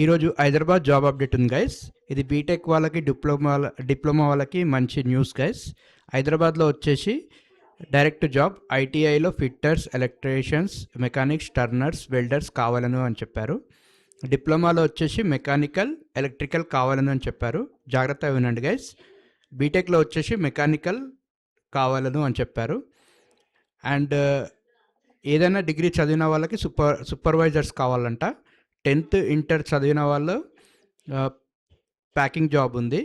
ఈరోజు Hyderabad job update ఉంది guys. ఇది బీటెక్ వాళ్ళకి డిప్లొమా వాళ్ళకి మంచి న్యూస్ గైస్. హైదరాబాద్లో వచ్చేసి డైరెక్ట్ జాబ్ ఐటీఐలో fitters, electricians, mechanics, turners, welders కావాలను అని చెప్పారు. డిప్లొమాలో వచ్చేసి మెకానికల్, ఎలక్ట్రికల్ కావాలను అని చెప్పారు. జాగ్రత్తగా వినండి గైస్. బీటెక్లో వచ్చేసి మెకానికల్ కావాలను అని చెప్పారు. అండ్ ఏదైనా డిగ్రీ చదివిన వాళ్ళకి సూపర్వైజర్స్ కావాలంట. 10th ఇంటర్ చదివిన వాళ్ళు ప్యాకింగ్ జాబ్ ఉంది.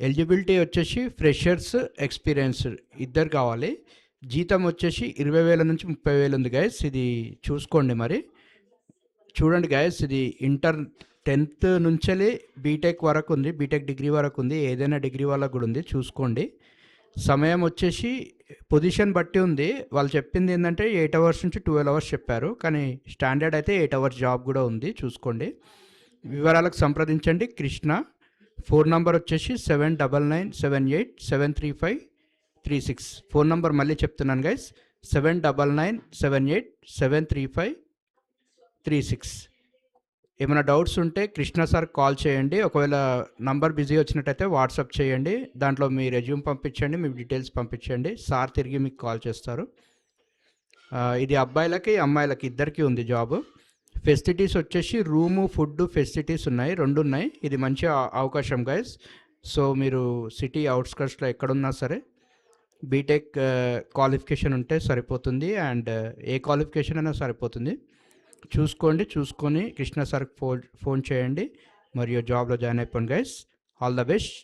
ఎలిజిబిలిటీ వచ్చేసి ఫ్రెషర్స్, ఎక్స్పీరియన్స్డ్ ఇద్దరు కావాలి. జీతం వచ్చేసి 20,000 నుంచి 30,000 ఉంది గైస్. ఇది చూసుకోండి. మరి చూడండి గైస్, ఇది ఇంటర్ 10th నుంచెల్లి బీటెక్ వరకు ఉంది, బీటెక్ డిగ్రీ వరకు ఉంది, ఏదైనా డిగ్రీ వాళ్ళకు కూడా ఉంది. చూసుకోండి. సమయం వచ్చేసి పొజిషన్ బట్టి ఉంది. వాళ్ళు చెప్పింది ఏంటంటే 8 అవర్స్ నుంచి 12 అవర్స్ చెప్పారు, కానీ స్టాండర్డ్ అయితే 8 అవర్స్ జాబ్ కూడా ఉంది. చూసుకోండి. వివరాలకు సంప్రదించండి కృష్ణ. ఫోన్ నంబర్ వచ్చేసి 7997873536. ఫోన్ నంబర్ మళ్ళీ చెప్తున్నాను గైస్, 7997873536. ఏమైనా డౌట్స్ ఉంటే కృష్ణ సార్ కాల్ చేయండి. ఒకవేళ నంబర్ బిజీ వచ్చినట్టయితే వాట్సాప్ చేయండి. దాంట్లో మీ రెజ్యూమ్ పంపించండి, మీ డీటెయిల్స్ పంపించండి. సార్ తిరిగి మీకు కాల్ చేస్తారు. ఇది అబ్బాయిలకి అమ్మాయిలకి ఇద్దరికి ఉంది జాబ్. ఫెసిలిటీస్ వచ్చేసి రూము, ఫుడ్ ఫెసిలిటీస్ ఉన్నాయి, 2 ఉన్నాయి. ఇది మంచి అవకాశం గైస్. సో మీరు సిటీ అవుట్స్కట్స్లో ఎక్కడున్నా సరే బీటెక్ క్వాలిఫికేషన్ ఉంటే సరిపోతుంది. అండ్ ఏ క్వాలిఫికేషన్ అయినా సరిపోతుంది. చూసుకొని కృష్ణ సార్కి ఫోన్ చేయండి మరియు జాబ్లో జాయిన్ అయిపోండి గైస్. All the best.